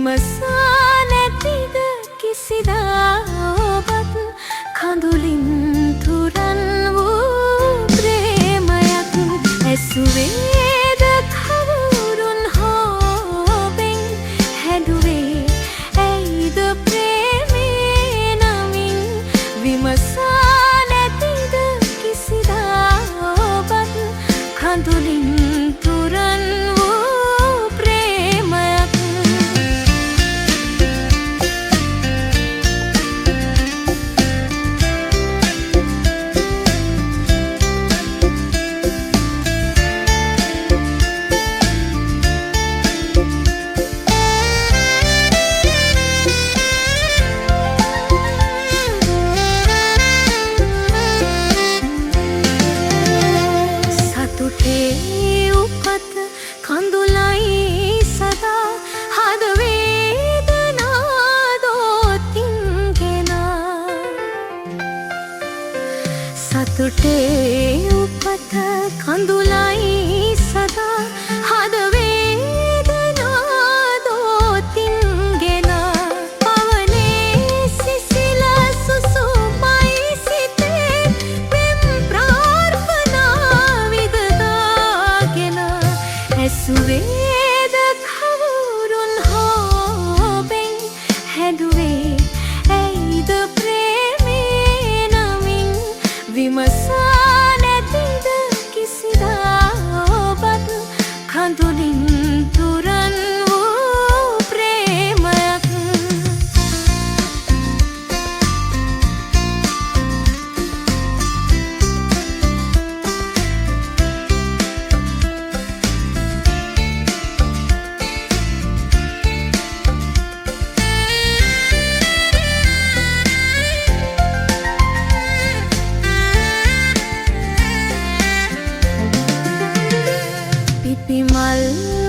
විමසා නැතිද කිසිදා ඔබත් කඳුලින් තුරන් වූ ප්‍රේමයක් ඇසුවේද කවුරුන් හෝබෙන් හැදුවේ ඇයිද ප්‍රේමේ නමින් විමසා නැතිද කිසිදා ඔබත් කඳුලින් තුරන් වූ ප්‍රේමයක් සතුටේ උපත කඳුලයි සදා හද වේදනා දෝතින් ගෙනා සතුටේ උපත කඳුලයි සදා හද වේදනා දෝතින් ගෙනා පවනේ සිසිල සුසුමයි සිතේ පෙම් ප්‍රාර්ථනා විදදාගෙන ඇසුවේද කවුරුන් හෝබෙන් හැදුවේ ඇයිද ප්‍රේමේ නමින් විමසා නැතිද කිසිදා ඔබත් කඳුලින් තුරන් වූ ප්‍රේමයක් පිපිමල්